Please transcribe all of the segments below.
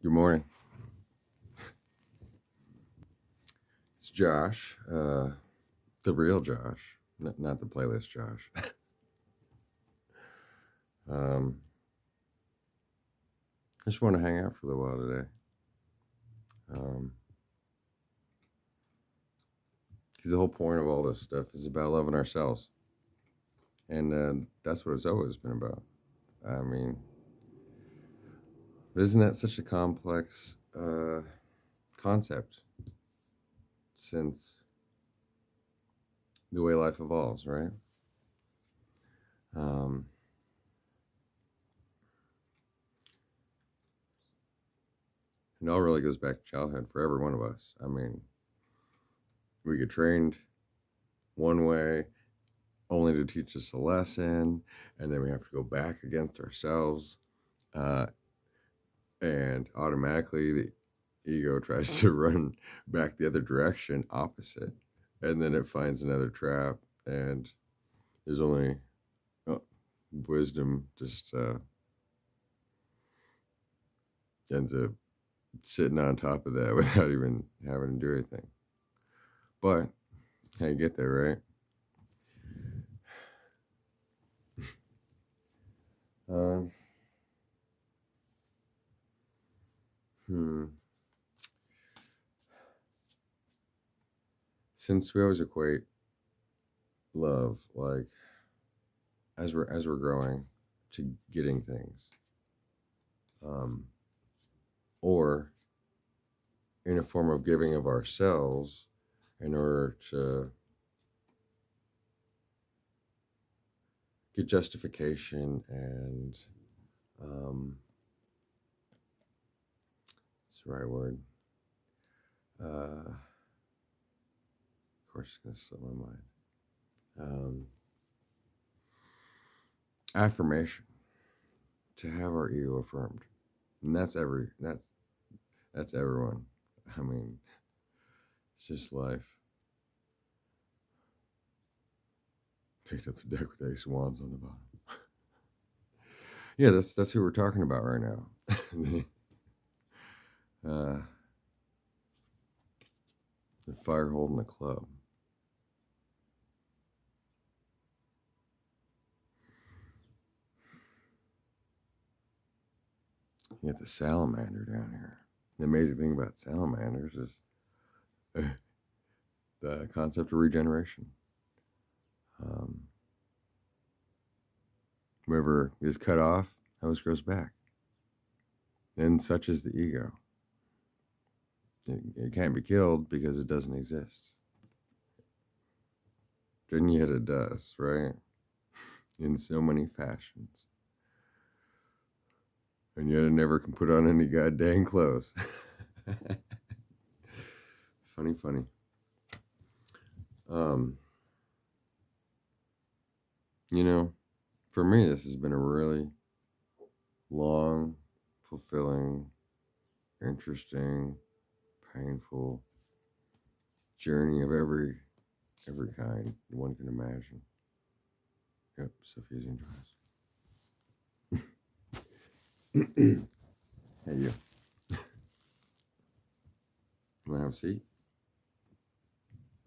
Good morning. It's Josh, the real Josh, not the playlist Josh. um, I just want to hang out for a little while today. Um, 'Cause the whole point of all this stuff is about loving ourselves, and that's what it's always been about. I mean, but isn't that such a complex concept since the way life evolves, right? Um, it all really goes back to childhood for every one of us. I mean, we get trained one way only to teach us a lesson, and then we have to go back against ourselves, uh, and automatically the ego tries to run back the other direction, opposite, and then it finds another trap, and there's only uh, wisdom just ends up sitting on top of that without even having to do anything. But how you get there, right? Um, hmm. Since we always equate love, like as we're growing, to getting things, um, or in a form of giving of ourselves in order to get justification and what's the right word? Of course, it's gonna slip my mind. Um, Affirmation, to have our ego affirmed, and that's everyone. I mean, it's just life. Picked up the deck with ace of wands on the bottom. Yeah, that's who we're talking about right now. uh, the fire holding the club. You got the salamander down here. The amazing thing about salamanders is the concept of regeneration. Um, Whoever is cut off always grows back. And such is the ego. It can't be killed because it doesn't exist. And yet it does, right? In so many fashions. And yet it never can put on any goddamn clothes. Funny, funny. Um, you know, for me, this has been a really long, fulfilling, interesting, painful journey of every kind one can imagine. Yep, Sophia's drives. Hey, you. Want to have a seat?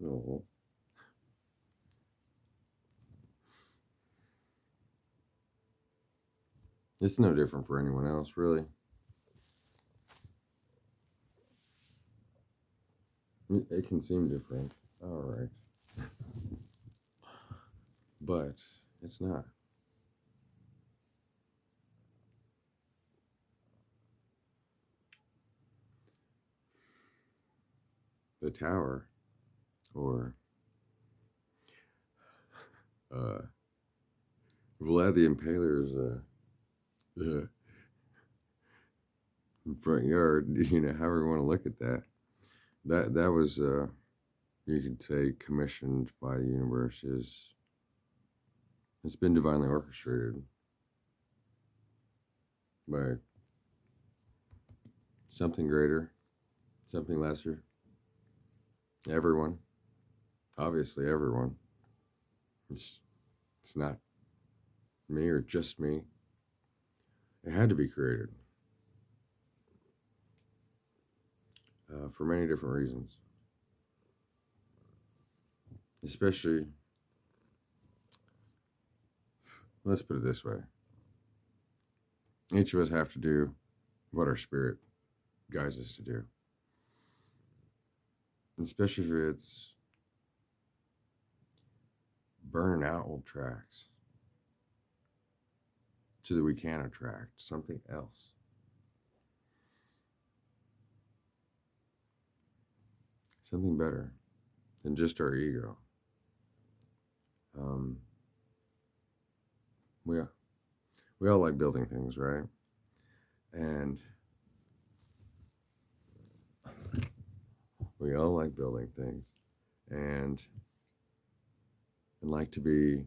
Oh, it's no different for anyone else, really. It can seem different. All right. But it's not. The tower, or uh, Vlad the Impaler's uh, front yard, however you want to look at that. That was, you could say, commissioned by the universe. It's been divinely orchestrated by something greater, something lesser, everyone. Obviously, everyone. It's it's not me or just me. It had to be created. for many different reasons. Especially, let's put it this way, each of us have to do what our spirit guides us to do. Especially if it's burning out old tracks so that we can attract something else. Something better than just our ego. Um, we all like building things, right? And we all like building things, and like to be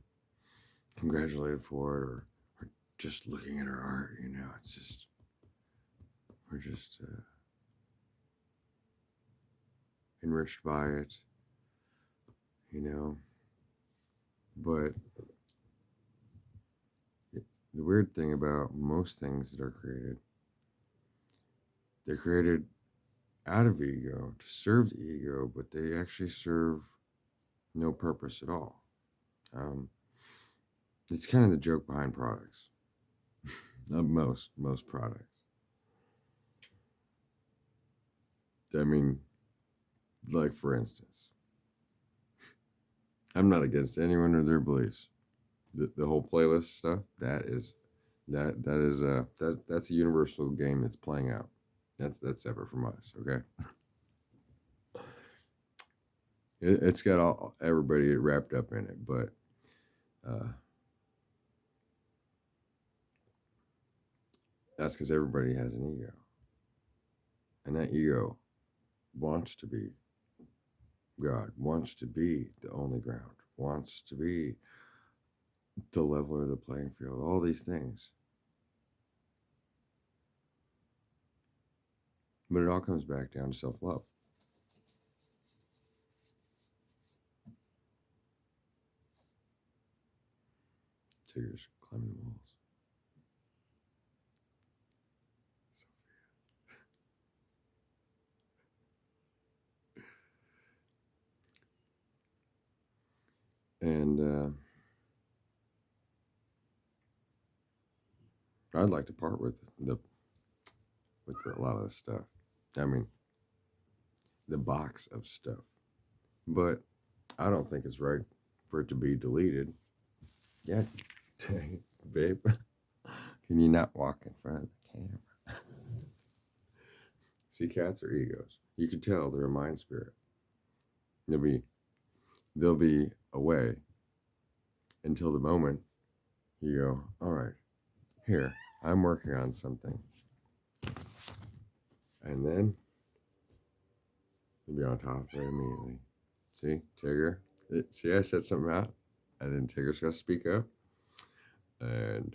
congratulated for it, or just looking at our art. It's just we're just enriched by it. But the weird thing about most things that are created, they're created out of ego to serve the ego, but they actually serve no purpose at all. It's kind of the joke behind products. most products. I mean, like for instance, I'm not against anyone or their beliefs. The whole playlist stuff, that's a universal game that's playing out. That's separate from us, okay? It's got everybody wrapped up in it, but that's because everybody has an ego, and that ego wants to be God, wants to be the only ground, wants to be the leveler of the playing field, all these things. But it all comes back down to self-love. Tigers climbing the walls. And I'd like to part with a lot of the stuff. I mean, the box of stuff. But I don't think it's right for it to be deleted. Yeah, babe. Can you not walk in front of the camera? See, cats are egos. You can tell they're a mind spirit. They'll be away until the moment you go, all right, here, I'm working on something. And then you'll be on top of it immediately. See, Tigger? See, I said something out, and then Tigger's going to speak up. And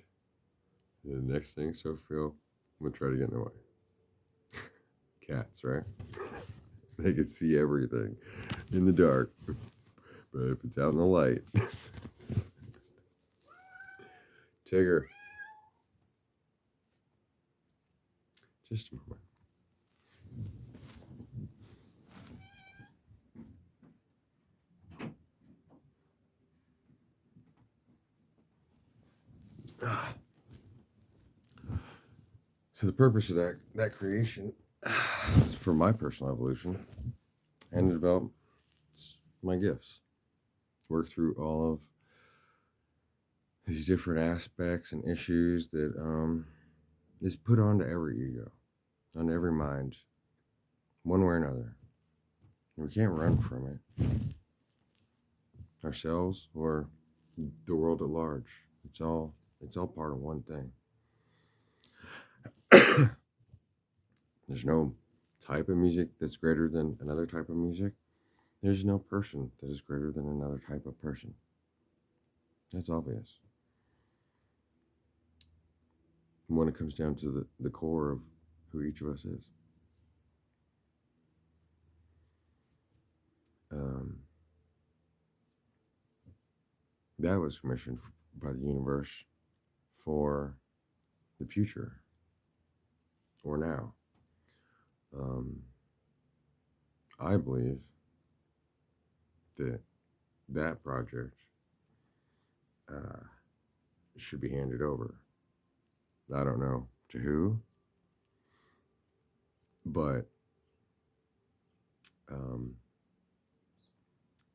the next thing, Sophia, I'm going to try to get in the way. Cats, right? They can see everything in the dark. But if it's out in the light. Tigger. Just a moment. So the purpose of that creation is for my personal evolution and to develop my gifts. Work through all of these different aspects and issues that is put onto every ego, on every mind, one way or another. And we can't run from it. Ourselves or the world at large. It's all part of one thing. There's no type of music that's greater than another type of music. There's no person that is greater than another type of person. That's obvious. When it comes down to the core of who each of us is. That was commissioned by the universe for the future or now. I believe that that project uh, should be handed over. I don't know to who, but um,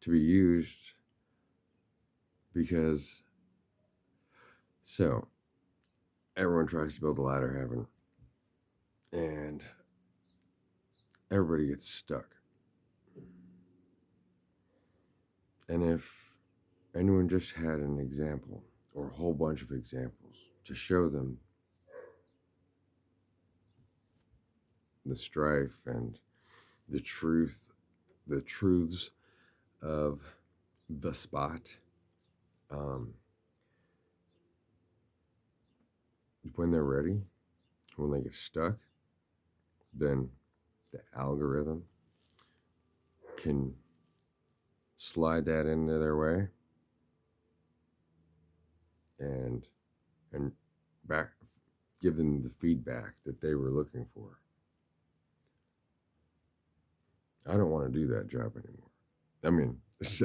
to be used because so everyone tries to build the ladder of heaven and everybody gets stuck. And if anyone just had an example or a whole bunch of examples to show them the strife and the truths of the spot, um, when they're ready, when they get stuck, then the algorithm can slide that into their way and and back give them the feedback that they were looking for. I don't want to do that job anymore. I mean,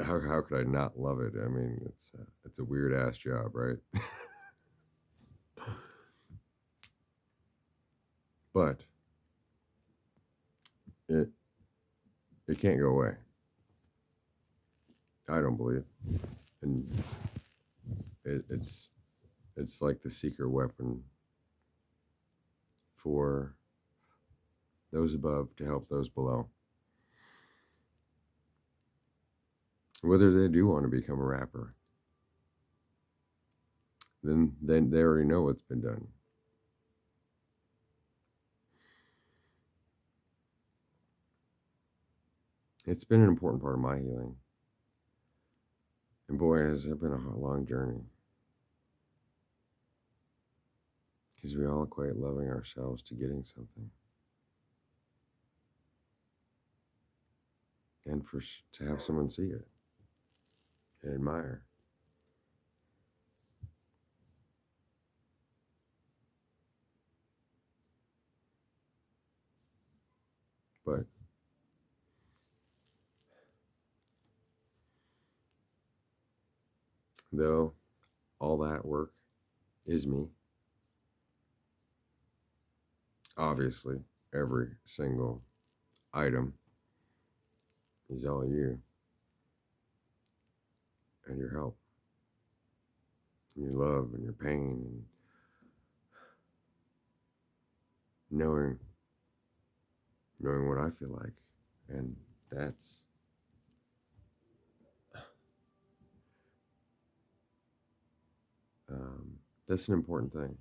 how could I not love it? I mean, it's a weird ass job, right? But it it can't go away. I don't believe, and it's like the secret weapon for those above to help those below. Whether they do want to become a rapper, then they already know what's been done. It's been an important part of my healing. And boy, has it been a long journey. Because we all equate loving ourselves to getting something. And to have someone see it and admire. But though all that work is me, obviously, every single item is all you and your help, and your love, and your pain, and knowing what I feel like. And that's an important thing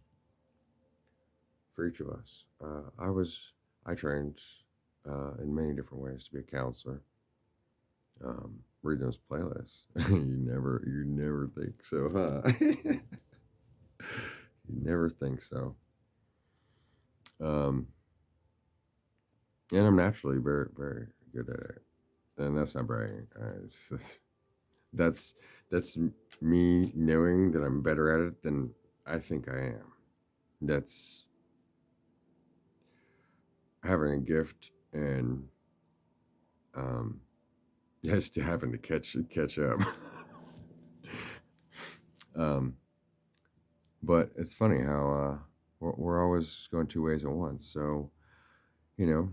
for each of us. I trained in many different ways to be a counselor. Read those playlists. You never think so, huh? You never think so. Um, and I'm naturally very, very good at it. And that's not bragging. That's that's me knowing that I'm better at it than I think I am. That's having a gift and yes, to having to catch up. um, but it's funny how we're always going two ways at once. So you know,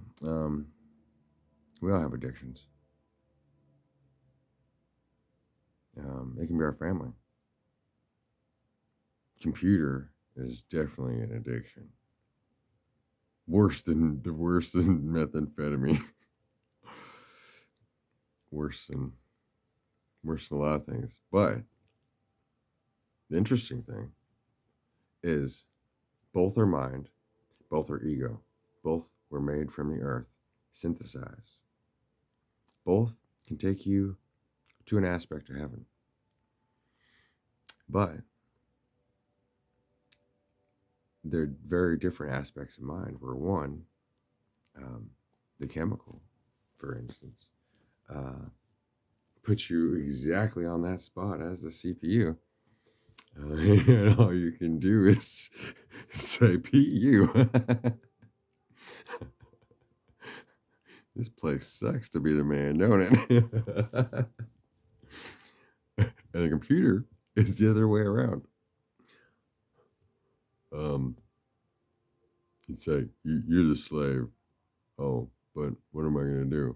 we all have addictions. It can be our family. Computer is definitely an addiction. Worse than methamphetamine. worse than worse than a lot of things. But the interesting thing is both are mind, both are ego, both were made from the earth, synthesized. Both can take you to an aspect of heaven. But they're very different aspects of mind. Where one, the chemical, for instance, puts you exactly on that spot as the CPU. And all you can do is say PU. This place sucks to be the man, don't it? And a computer is the other way around. It's like you're the slave. Oh, but what am I gonna do?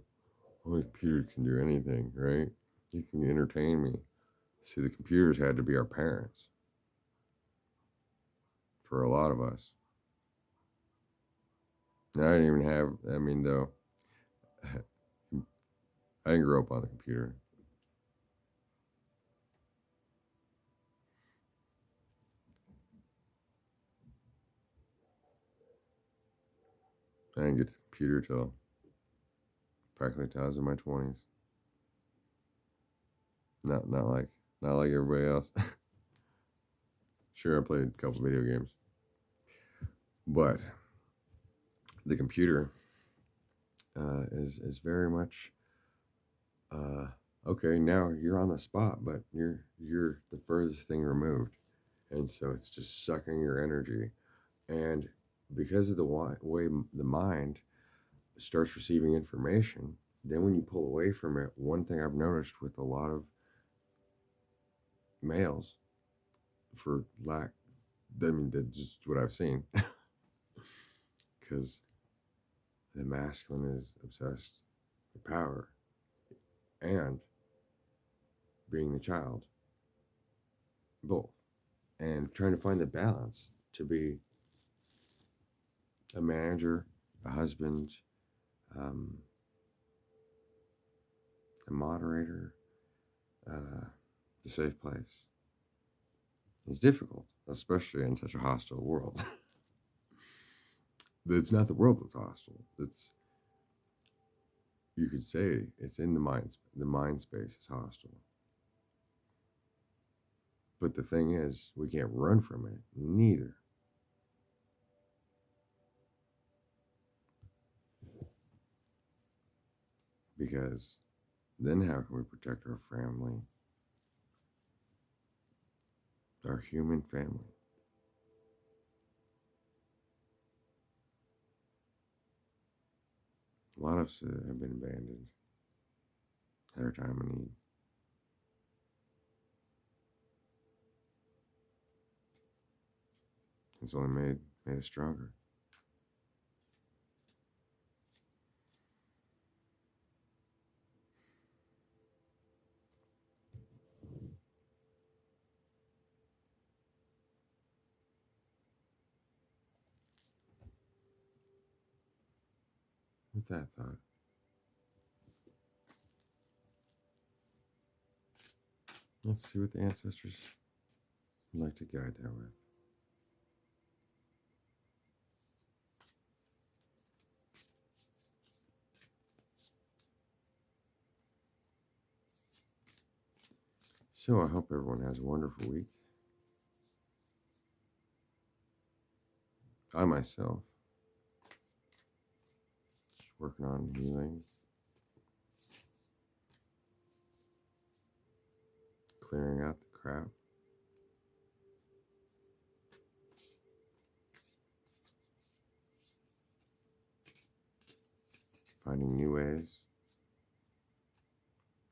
Well, the computer can do anything, right? You can entertain me. See, the computers had to be our parents for a lot of us. I didn't even have. I mean, though, I didn't grow up on the computer. I didn't get to the computer till practically till I was in my 20s. Not like everybody else. Sure, I played a couple video games, but the computer is very much okay. Now you're on the spot, but you're the furthest thing removed, and so it's just sucking your energy. And because of the way the mind starts receiving information, then when you pull away from it, one thing I've noticed with a lot of males, for lack, I mean, that's just what I've seen, because the masculine is obsessed with power and being the child, both, and trying to find the balance to be a manager, a husband, um, a moderator, the safe place. It's difficult, especially in such a hostile world. But it's not the world that's hostile. It's, you could say it's in the mind. The mind space is hostile. But the thing is, we can't run from it, neither. Because then how can we protect our family, our human family? A lot of us have been abandoned at our time of need. It's only made us stronger. With that thought, let's see what the ancestors would like to guide that with. So I hope everyone has a wonderful week. I myself, just working on healing, clearing out the crap. Finding new ways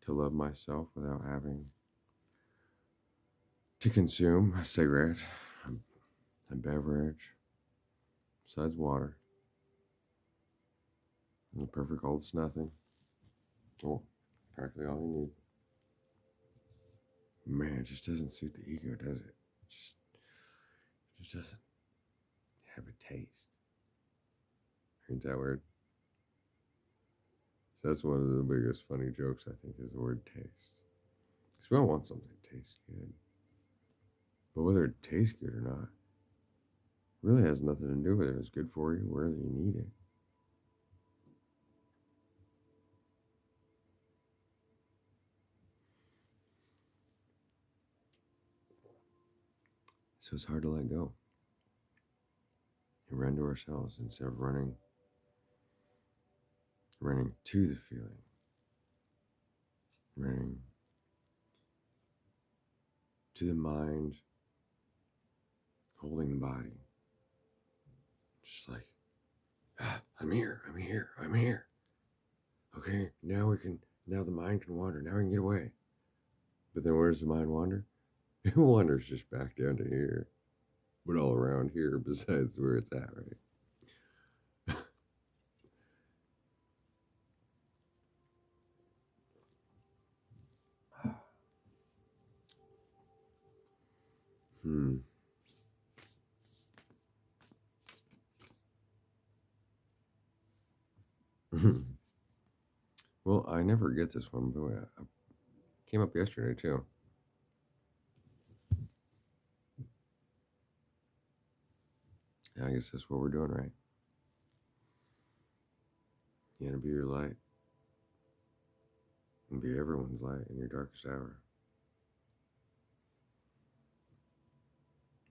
to love myself without having to consume a cigarette, a beverage, besides water, and the perfect old nothing. Oh, practically all you need. Man, it just doesn't suit the ego, does it? It just doesn't have a taste. Ain't that weird? So that's one of the biggest funny jokes, I think, is the word taste. Because we all want something to taste good. But whether it tastes good or not really has nothing to do with it. It's good for you wherever you need it. So it's hard to let go and run to ourselves instead of running to the feeling, running to the mind, holding the body. Just like, I'm here. Okay, now the mind can wander. Now we can get away. But then where does the mind wander? It wanders just back down to here, but all around here besides where it's at, right? Hmm. Well, I never get this one, but it came up yesterday too. I guess that's what we're doing, right? You gotta be your light and be everyone's light in your darkest hour.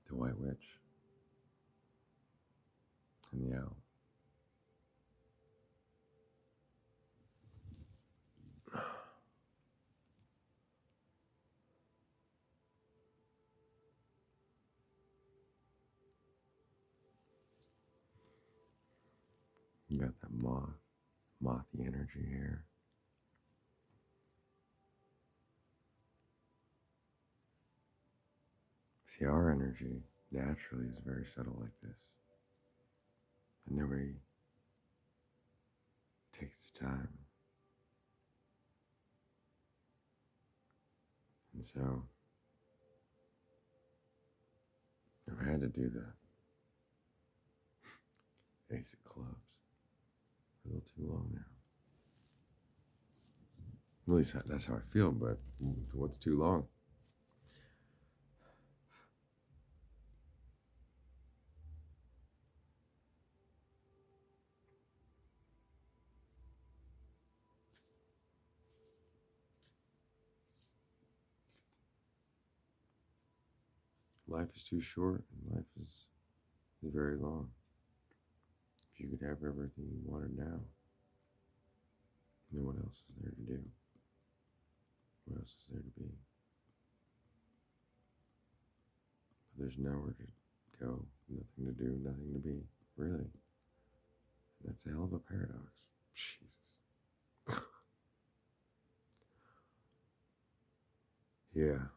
The White Witch and the Owl. You got that mothy energy here. See, our energy naturally is very subtle like this. And nobody takes the time. And so I've had to do the Ace of Clubs for a little too long now. At least that's how I feel, but what's too long? Life is too short and life is very long. If you could have everything you wanted now, then what else is there to do? What else is there to be? But there's nowhere to go, nothing to do, nothing to be, really. That's a hell of a paradox. Jesus. Yeah.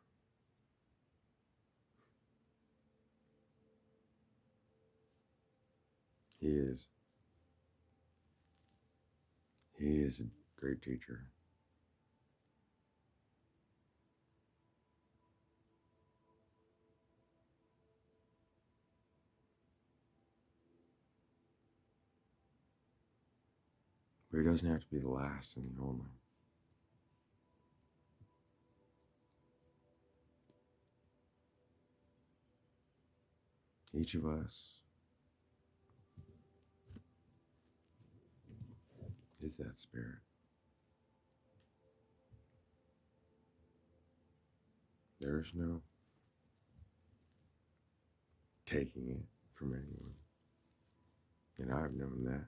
He is. He is a great teacher. But he doesn't have to be the last and the only. Each of us is that spirit. There is no taking it from anyone. And I've known that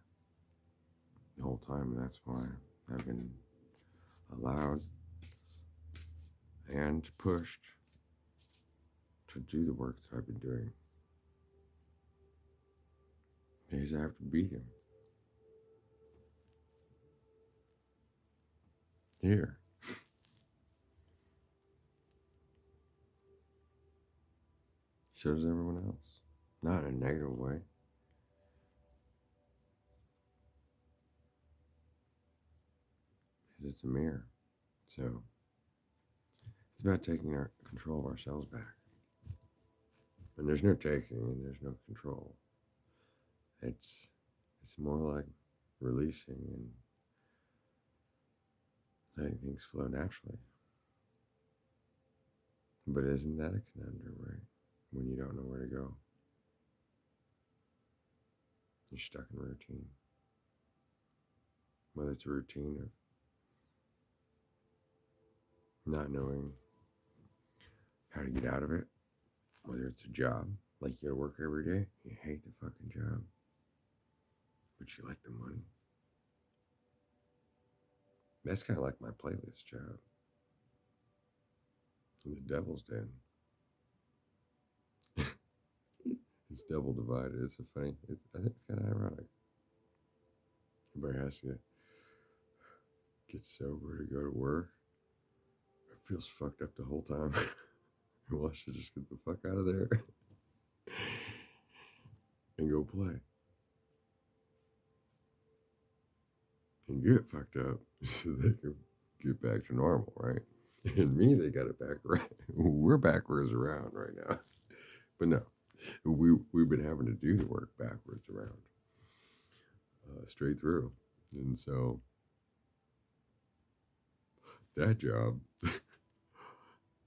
the whole time, and that's why I've been allowed and pushed to do the work that I've been doing. Because I have to beat him. Here. So does everyone else. Not in a negative way. Because it's a mirror. So it's about taking our control of ourselves back. And there's no taking and there's no control. It's more like releasing and letting things flow naturally. But isn't that a conundrum, right? When you don't know where to go, you're stuck in routine. Whether it's a routine of not knowing how to get out of it, whether it's a job, like you go to work every day, you hate the fucking job, but you like the money. That's kind of like my playlist job. In the Devil's Den. It's double divided. It's a funny. I think it's kind of ironic. Everybody has to get sober to go to work. It feels fucked up the whole time. Well, I should just get the fuck out of there and go play. And get fucked up so they can get back to normal, right? And me, they got it back right. We're backwards around right now. But no, we've been having to do the work backwards around, straight through. And so that job, I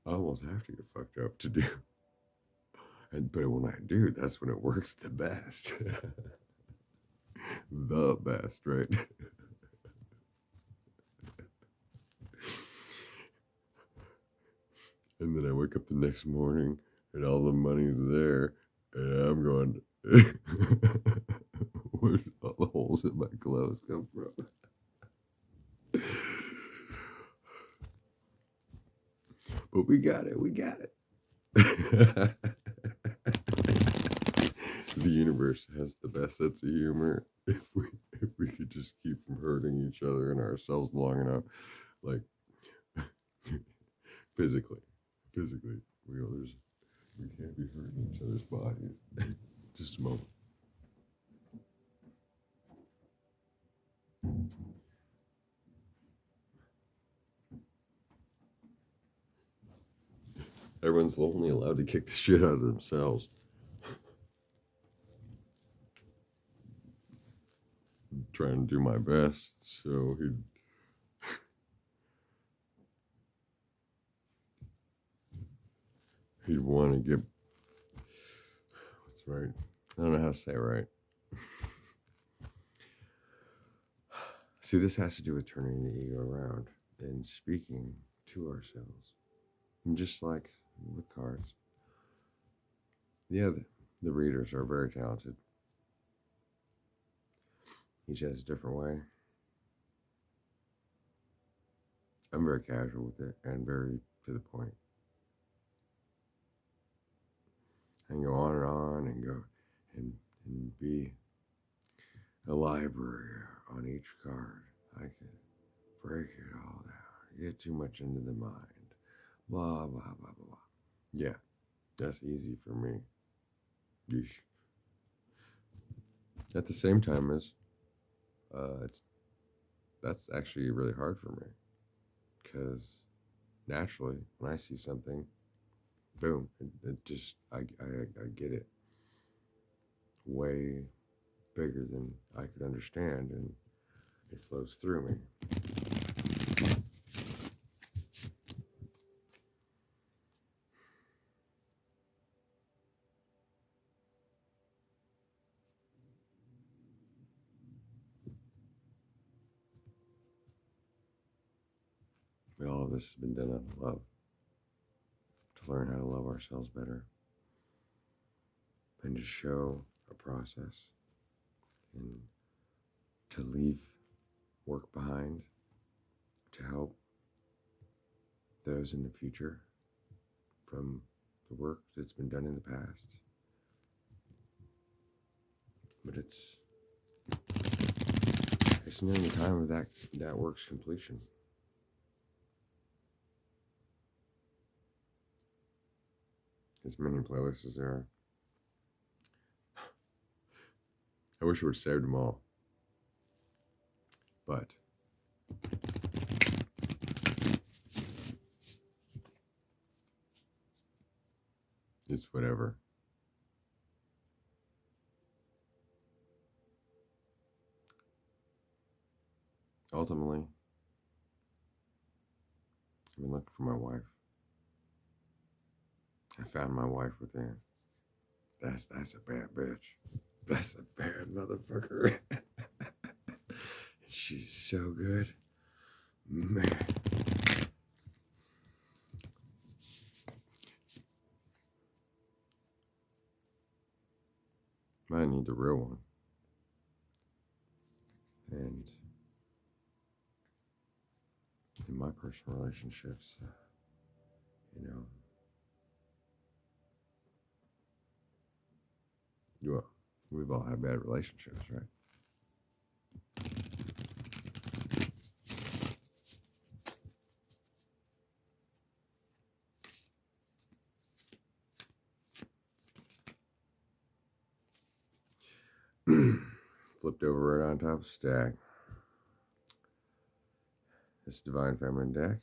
almost have to get fucked up to do. But when I do, that's when it works the best. The best, right? And then I wake up the next morning and all the money's there, and I'm going, where's all the holes in my clothes come from? But we got it. The universe has the best sense of humor. If we could just keep from hurting each other and ourselves long enough, like physically, we can't be hurting each other's bodies. Just a moment. Everyone's only allowed to kick the shit out of themselves. I'm trying to do my best, so he'd want to get what's right. I don't know how to say it right. See, this has to do with turning the ego around and speaking to ourselves. And just like with cards. Yeah, the readers are very talented. Each has a different way. I'm very casual with it and very to the point. And go on and go and be a library on each card. I could break it all down, get too much into the mind, blah, blah, blah, blah, blah. Yeah, that's easy for me. Yeesh. At the same time as, that's actually really hard for me because naturally when I see something, boom, it just, I get it way bigger than I could understand, and it flows through me. But all of this has been done out of love, to learn how to love ourselves better, and to show a process, and to leave work behind to help those in the future from the work that's been done in the past. But it's nearing the time of that work's completion. As many playlists as there are. I wish I would have saved them all. But it's whatever. Ultimately, I've been looking for my wife. I found my wife within. That's a bad bitch. That's a bad motherfucker. She's so good. Man. I need the real one. And in my personal relationships, well, we've all had bad relationships, right? flipped over right on top of stack. This Divine Feminine deck,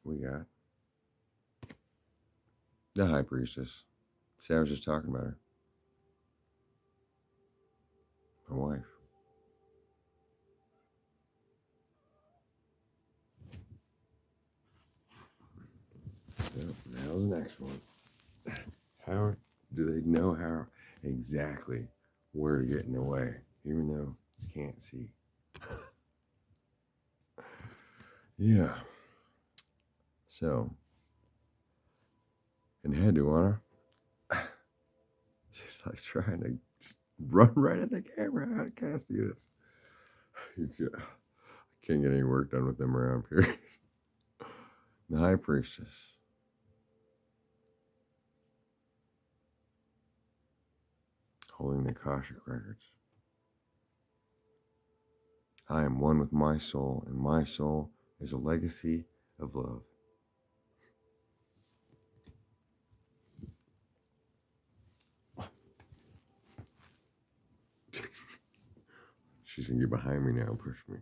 we got the High Priestess. See, I was just talking about her. My wife. So, now's the next one. How do they know how exactly where to get in the way, even though you can't see? Yeah. So, and head to honor. She's like trying to run right at the camera. How can I see this? I can't get any work done with them around here. The High Priestess. Holding the Akashic records. I am one with my soul, and my soul is a legacy of love. She's gonna get behind me now and push me.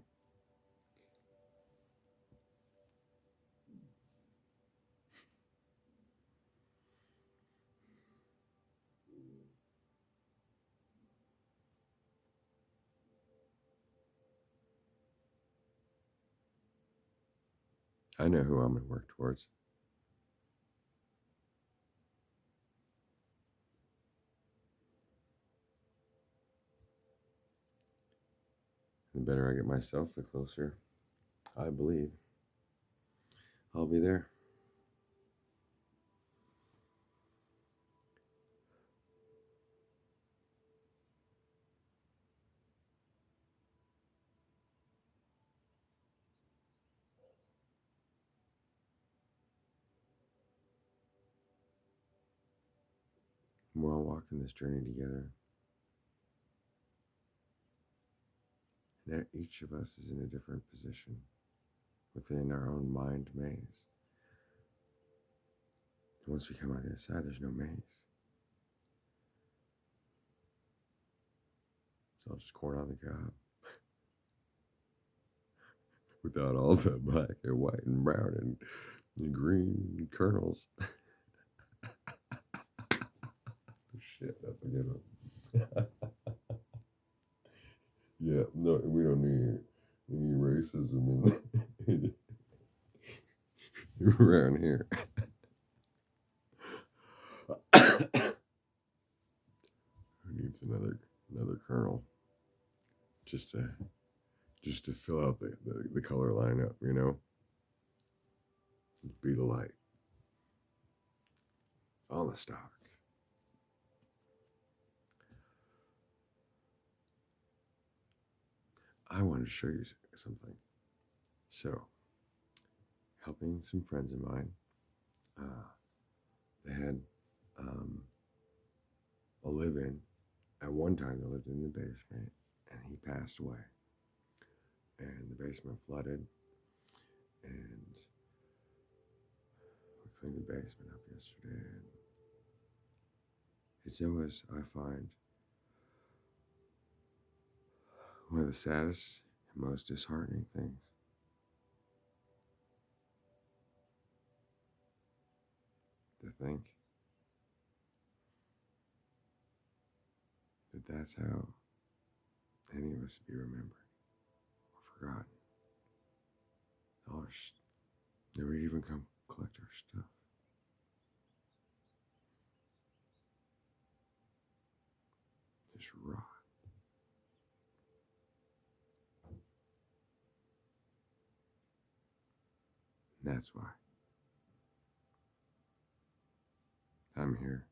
I know who I'm gonna work towards. The better I get myself, the closer I believe I'll be there. We're all walking this journey together. And each of us is in a different position within our own mind maze. Once we come out the other side, there's no maze. It's all just corn on the cob. Without all the black and white and brown and green kernels. Shit, that's a good one. Yeah, no, we don't need any racism around here. Who needs another kernel just to fill out the color lineup, you know? Be the light on the stock. I wanted to show you something. So, helping some friends of mine, they had a live-in. At one time, they lived in the basement, and he passed away. And the basement flooded, and we cleaned the basement up yesterday. And it's always, I find, one of the saddest and most disheartening things. To think that that's how any of us be remembered or forgotten. Never even come collect our stuff. Just rot. And that's why I'm here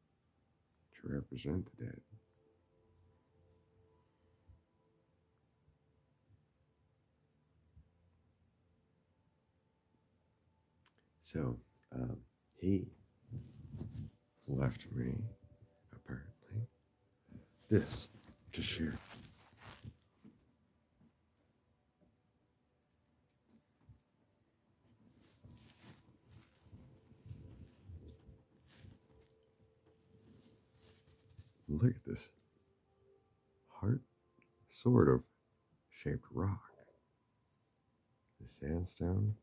to represent the dead. So, he left me, apparently, this to share. Look at this. Heart sort of shaped rock. The sandstone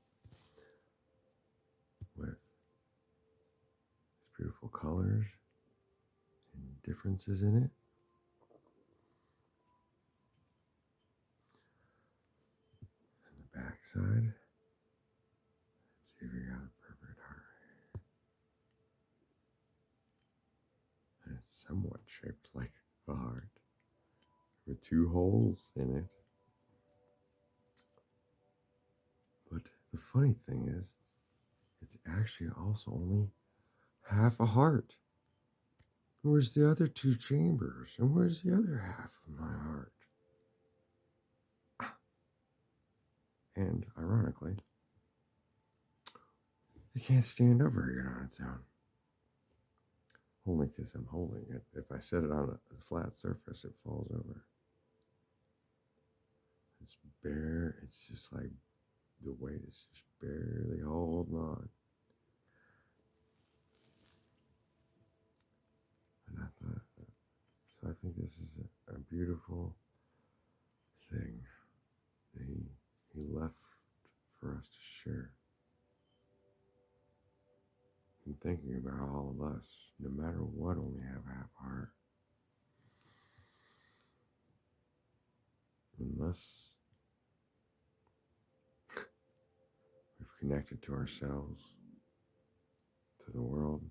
with its beautiful colors and differences in it. And the backside, see if we got a perfect heart. And it's somewhat shaped like a heart with 2 holes in it. But the funny thing is, it's actually also only half a heart. Where's the other 2 chambers? And where's the other half of my heart? And ironically, it can't stand up very good on its own. Only because I'm holding it. If I set it on a flat surface, it falls over. It's bare. It's just like the weight is just barely holding on. And I thought, so I think this is a beautiful thing that he left for us to share. And thinking about all of us, no matter what, only have half heart. Unless we've connected to ourselves, to the world,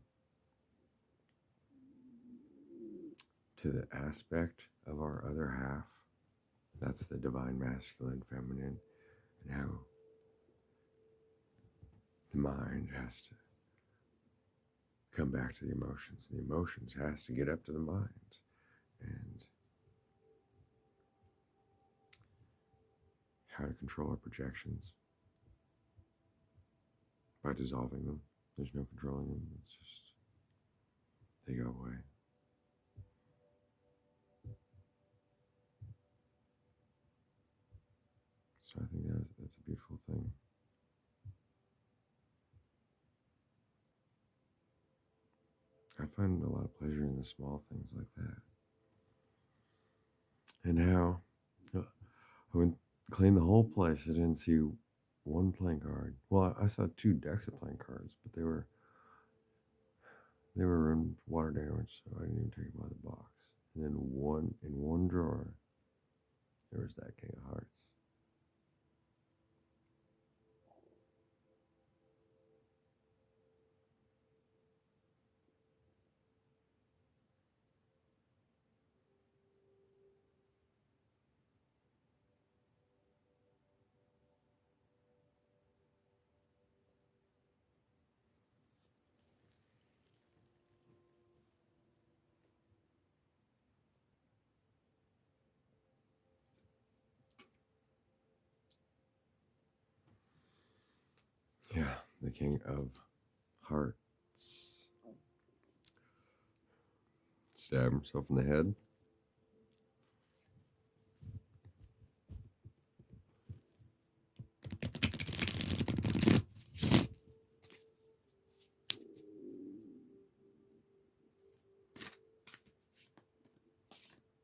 to the aspect of our other half. That's the divine masculine, feminine, and how the mind has to come back to the emotions. The emotions has to get up to the mind. And how to control our projections by dissolving them. There's no controlling them. It's just, they go away. So I think that's a beautiful thing. I find a lot of pleasure in the small things like that. And how I went clean the whole place. I didn't see one playing card. Well, I saw 2 decks of playing cards, but they were in water damage, so I didn't even take them out of the box. And then in one drawer, there was that King of Hearts. Yeah, the King of Hearts. Stab himself in the head.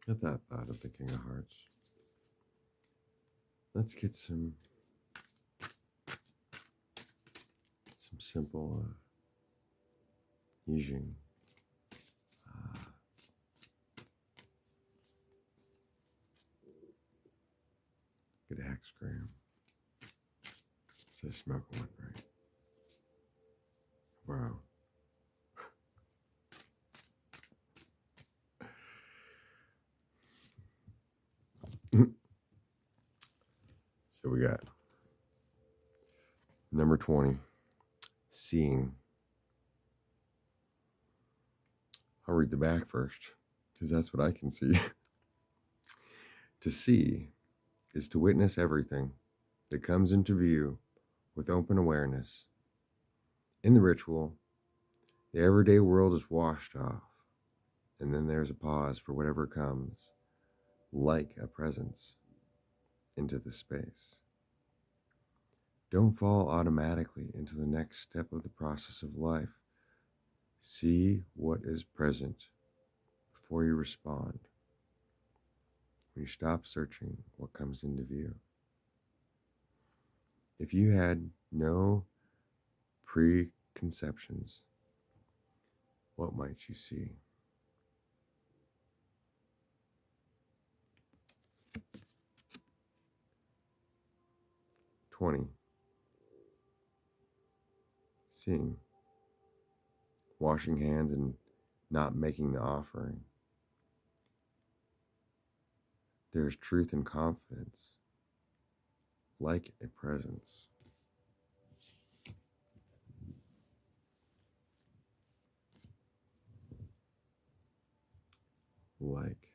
Get that thought of the King of Hearts. Let's get some simple Yijing. Get a hexagram. So smoke one, right? Wow. So we got number 20, seeing. I'll read the back first, because that's what I can see. To see is to witness everything that comes into view with open awareness. In the ritual, the everyday world is washed off, and then there's a pause for whatever comes, like a presence, into the space. Don't fall automatically into the next step of the process of life. See what is present before you respond. when you stop searching, what comes into view? If you had no preconceptions, what might you see? "20. Seeing. Washing hands and not making the offering. There's truth and confidence, like a presence. Like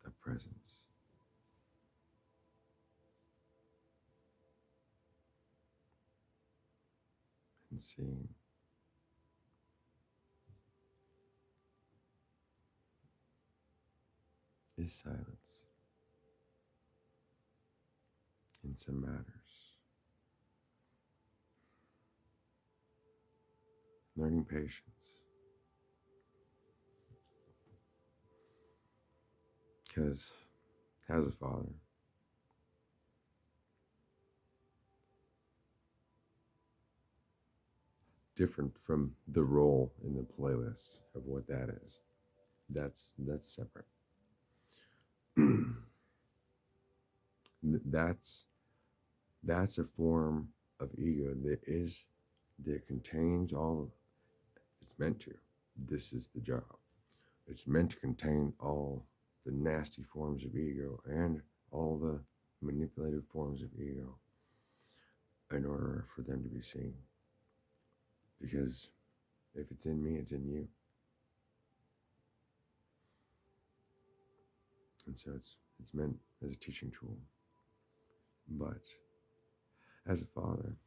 a presence. And seeing. Is silence in some matters. Learning patience. Because as a father, different from the role in the playlist of what that is. That's separate. that's that's a form of ego that contains all. It's meant to. This is the job. It's meant to contain all the nasty forms of ego and all the manipulative forms of ego in order for them to be seen. Because if it's in me, it's in you. And so it's meant as a teaching tool. But as a father,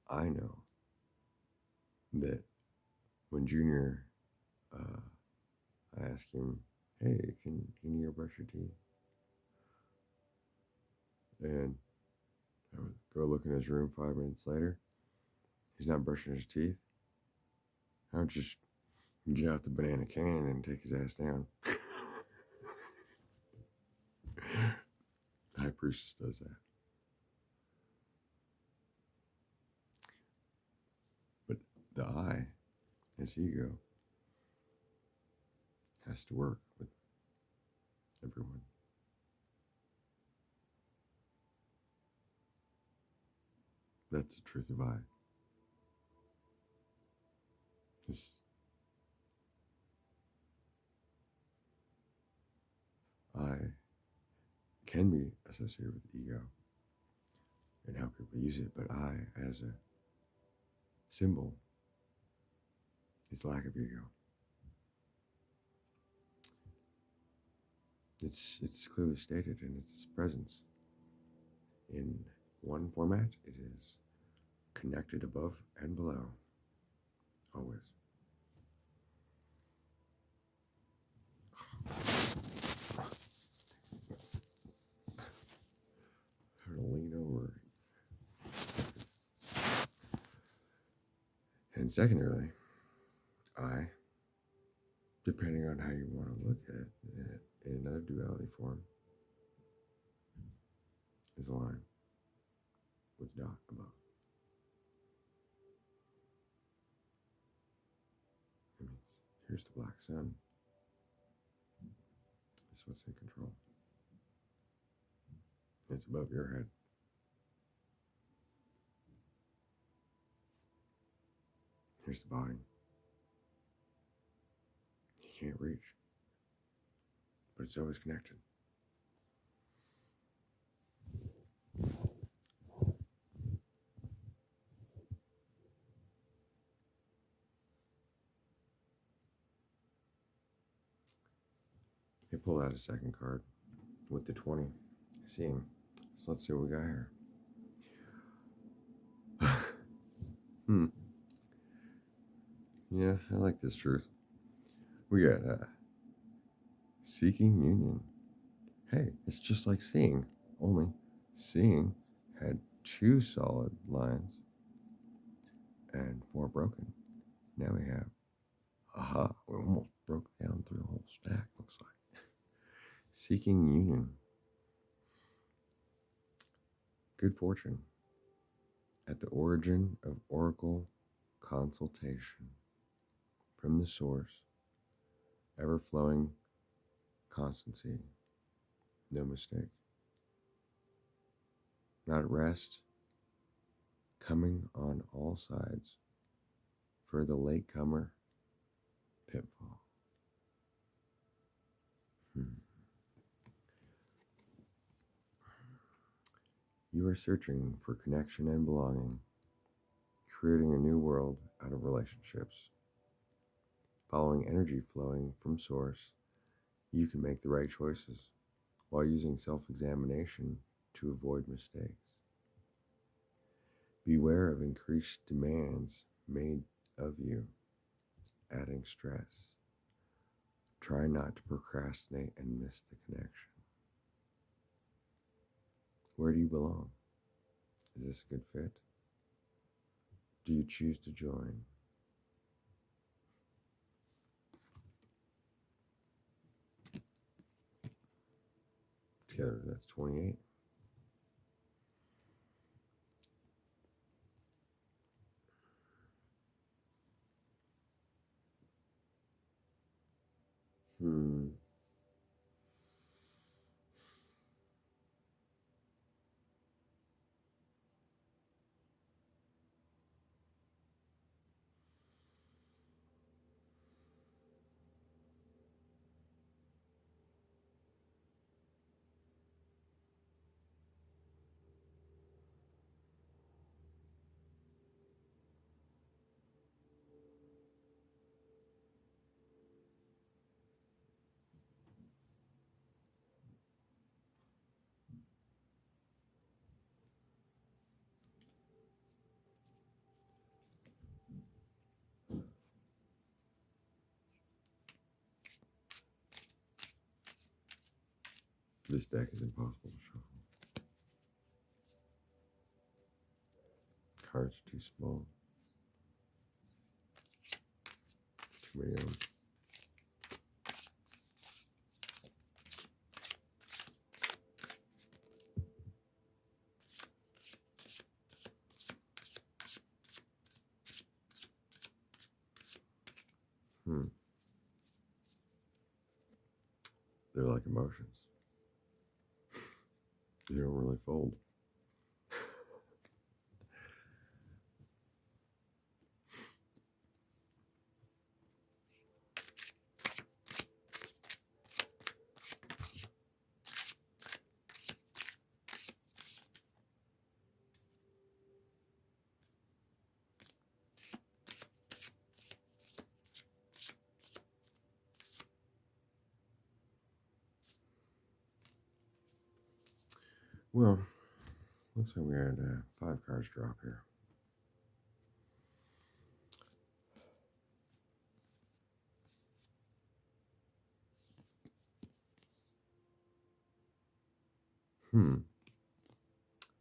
I know that when Junior, I ask him, "Hey, can you go brush your teeth?" And I would go look in his room 5 minutes later. He's not brushing his teeth. I would just get out the banana can and take his ass down. High Priestess does that. But the I, his ego, has to work with everyone. That's the truth of I. This, I can be associated with ego and how people use it, but I, as a symbol, is lack of ego. It's clearly stated in its presence. In one format, it is connected above and below, always. I'm gonna lean over. And secondarily, I, depending on how you want to look at it, in another duality form, is a line with a dot above. It means here's the black sun. This is what's in control. It's above your head. Here's the body. You can't reach, but it's always connected. They pull out a second card with the 20. Seeing. So let's see what we got here. Yeah, I like this truth. We got seeking union. Hey, it's just like seeing, only seeing had 2 solid lines and 4 broken. Now we have, aha, we almost broke down through the whole stack, looks like. seeking union, good fortune, at the origin of oracle consultation, from the source, ever flowing constancy, no mistake, not at rest, coming on all sides, for the latecomer pitfall. You are searching for connection and belonging, creating a new world out of relationships. Following energy flowing from source, you can make the right choices while using self-examination to avoid mistakes. Beware of increased demands made of you, adding stress. Try not to procrastinate and miss the connection. Where do you belong? Is this a good fit? Do you choose to join? Together, that's 28. Hmm. This deck is impossible to shuffle. Cards are too small. Too many of them. They're like emotions. They don't really fold. Well, looks like we had 5 cards drop here.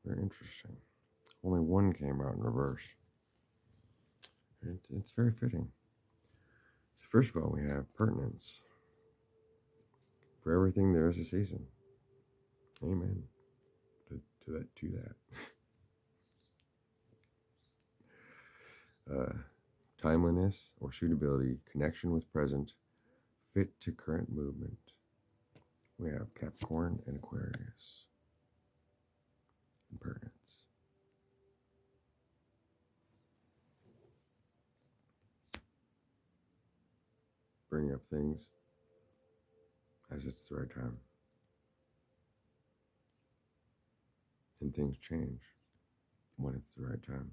Very interesting. Only one came out in reverse. It's very fitting. So first of all, we have pertinence. For everything, there is a season. Amen. To that. Timeliness or suitability, connection with present, fit to current movement. We have Capricorn and Aquarius. And pertinence. Bring up things as it's the right time. And things change when it's the right time.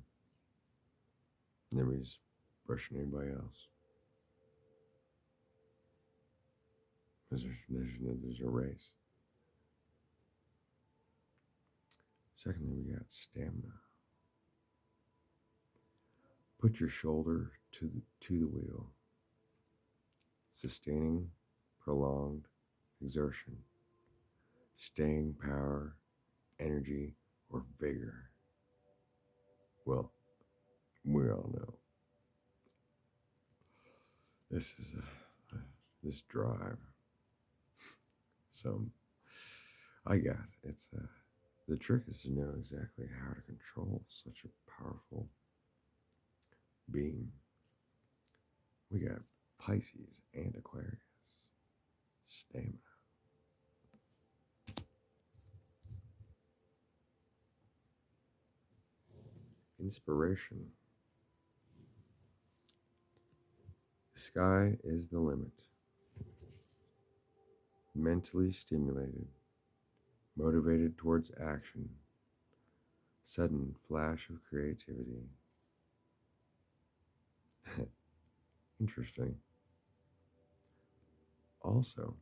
Nobody's brushing anybody else. There's a race. Secondly, we got stamina. Put your shoulder to the wheel. Sustaining, prolonged exertion. Staying power, energy, or vigor. Well, we all know. This is this drive. So I got it. It's the trick is to know exactly how to control such a powerful being. We got Pisces and Aquarius. Stamina. Inspiration. The sky is the limit. Mentally stimulated, motivated towards action, sudden flash of creativity. Interesting. Also,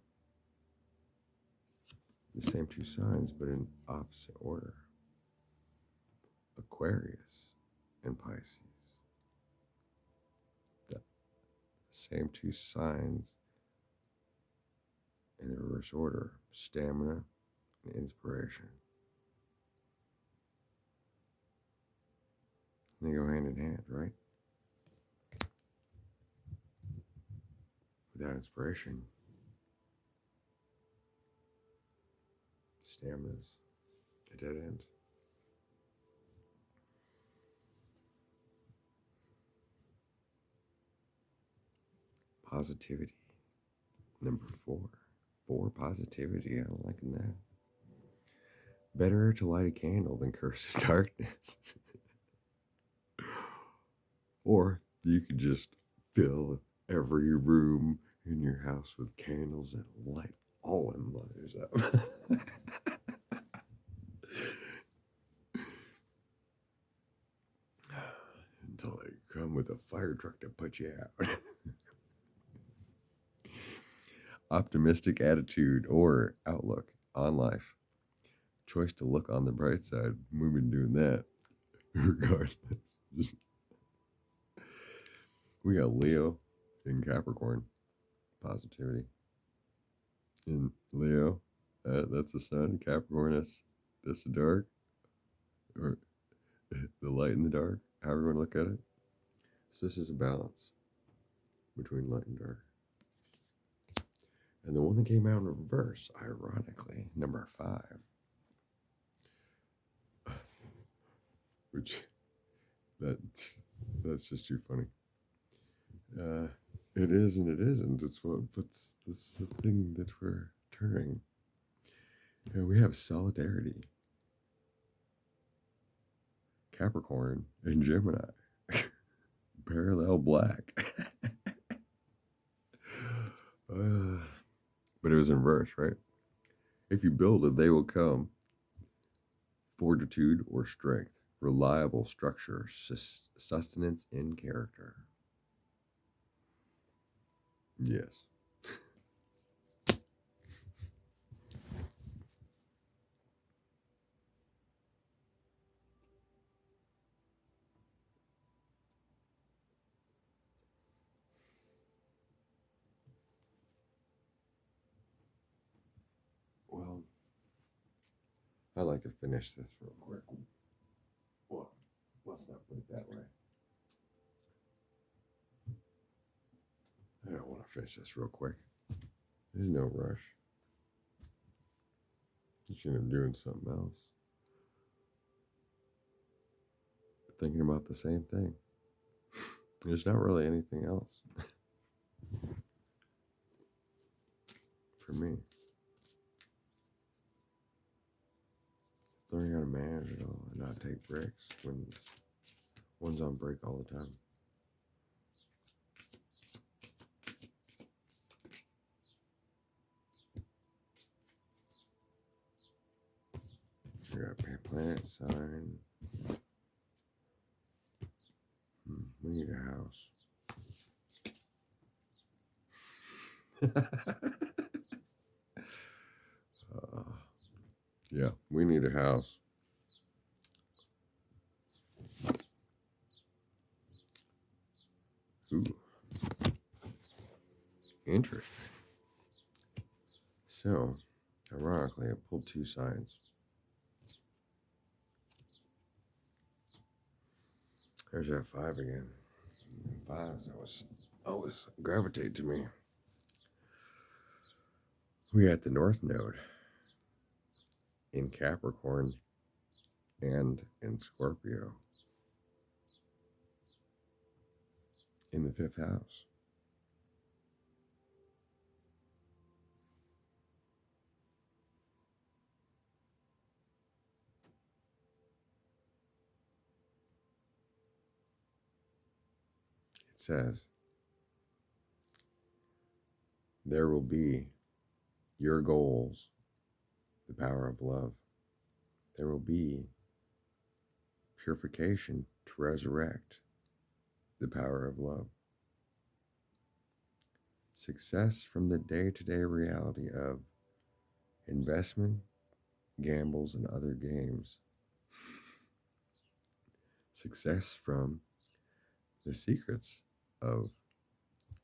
the same two signs, but in opposite order. Aquarius and Pisces. The same two signs in the reverse order. Stamina and inspiration. They go hand in hand, right? Without inspiration, stamina's a dead end. Positivity. Number 4. 4 positivity. I'm liking that. Better to light a candle than curse the darkness. Or you could just fill every room in your house with candles and light all them mothers up. Until they come with a fire truck to put you out. Optimistic attitude or outlook on life. Choice to look on the bright side. We've been doing that regardless. We got Leo in Capricorn. Positivity. In Leo, that's the sun. Capricorn, that's the dark. Or the light and the dark. However you want to look at it. So this is a balance between light and dark. And the one that came out in reverse, ironically, number 5. Which, that's just too funny. It is and it isn't. It's what's this the thing that we're turning. And we have solidarity. Capricorn and Gemini. Parallel black. But it was in reverse, right? If you build it, they will come. Fortitude or strength. Reliable structure. Sustenance in character. Yes. Well, I'd like to finish this real quick. Well, let's not put it that way. I don't want to finish this real quick. There's no rush. You should end up doing something else. Thinking about the same thing. There's not really anything else for me. It's learning how to manage it all and not take breaks when one's on break all the time. We got planet sign. We need a house. Yeah, we need a house. Ooh. Interesting. So, ironically, I pulled 2 signs. There's that 5 again. 5s always gravitate to me. We got the North Node in Capricorn and in Scorpio in the 5th house. It says, there will be your goals, the power of love. There will be purification to resurrect, the power of love. Success from the day-to-day reality of investment, gambles, and other games. Success from the secrets of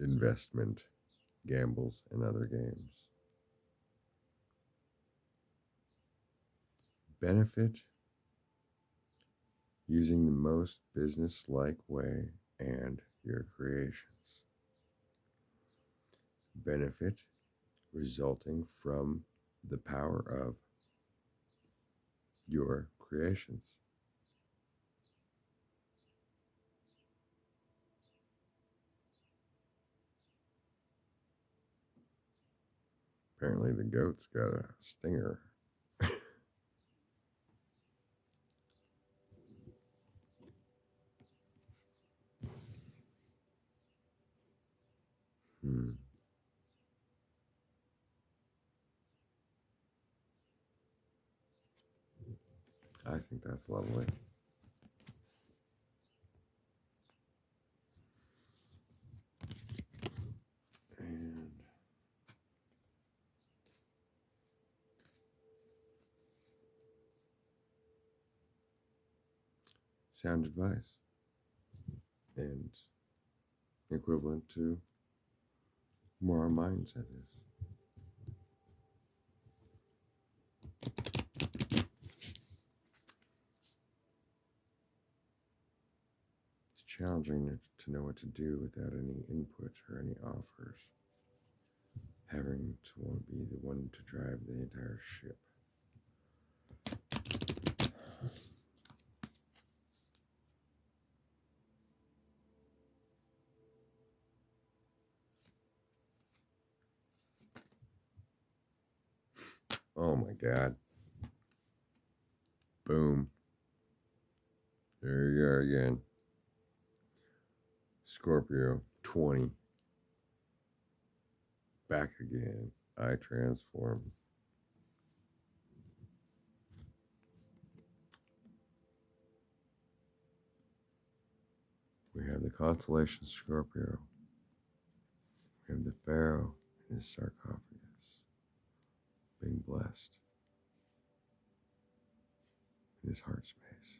investment, gambles, and other games. Benefit using the most business-like way and your creations. Benefit resulting from the power of your creations. Apparently the goat's got a stinger. I think that's lovely. And sound advice. And equivalent to where our mindset is. It's challenging to know what to do without any input or any offers. Having to want to be the one to drive the entire ship. Oh my God. Boom. There you are again. Scorpio 20. Back again. I transform. We have the constellation Scorpio. We have the Pharaoh in his sarcophagus, being blessed in his heart space.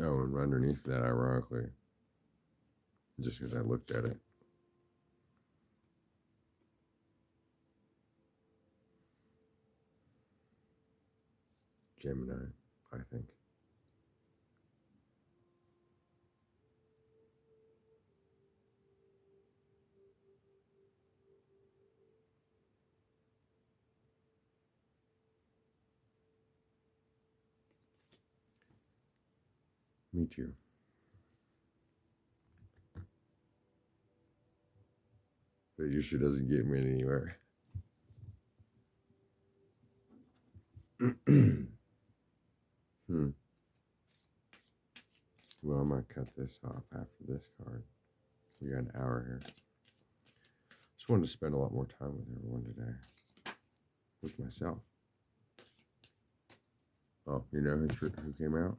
Oh, and underneath that, ironically, just because I looked at it, Gemini, I think. Me too. But it usually doesn't get me anywhere. Well, I might cut this off after this card. We got an hour here. Just wanted to spend a lot more time with everyone today. With myself. Oh, you know who came out?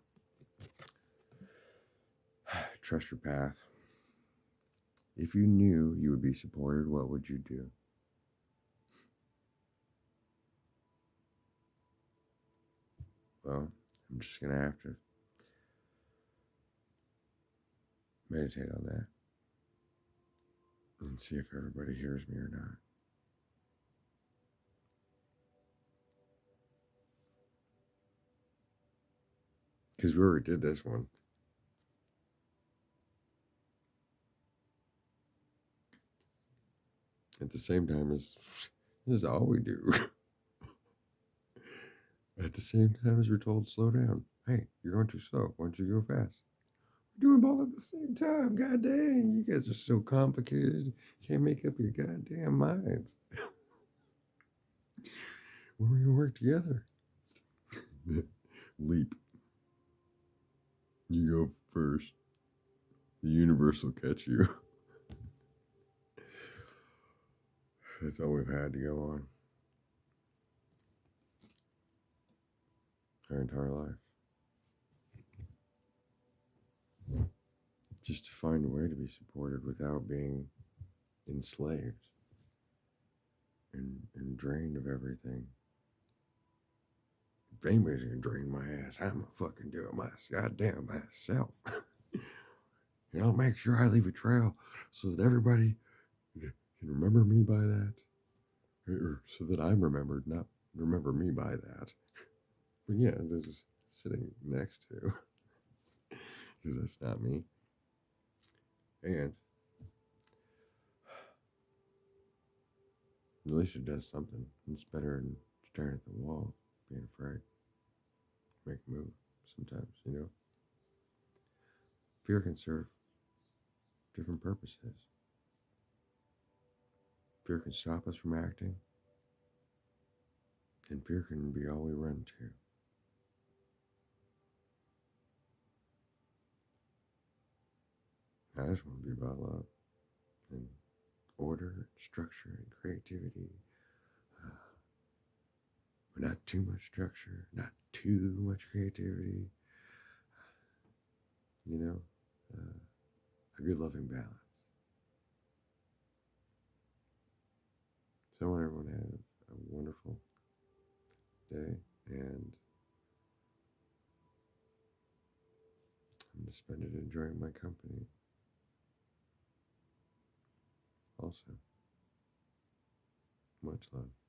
Trust your path. If you knew you would be supported, what would you do? Well, I'm just going to have to meditate on that and see if everybody hears me or not. Because we already did this one. At the same time as this is all we do. At the same time as we're told, slow down. Hey, you're going too slow. Why don't you go fast? We're doing both at the same time. God dang, you guys are so complicated. Can't make up your goddamn minds. When are we gonna work together? Leap. You go first. The universe will catch you. That's all we've had to go on our entire life. Just to find a way to be supported without being enslaved and drained of everything. If anybody's gonna drain my ass, I'm gonna fucking do it goddamn myself. And I'll make sure I leave a trail so that everybody can remember me by that. Or so that I'm remembered, not remember me by that. But yeah, this is sitting next to, because that's not me. And at least it does something. It's better than staring at the wall, being afraid. Make a move sometimes, you know. Fear can serve different purposes. Fear can stop us from acting, and fear can be all we run to. I just want to be about love and order, structure, and creativity. But not too much structure, not too much creativity. You know, a good loving balance. So I want everyone to have a wonderful day, and I'm going to spend it enjoying my company. Also, much love.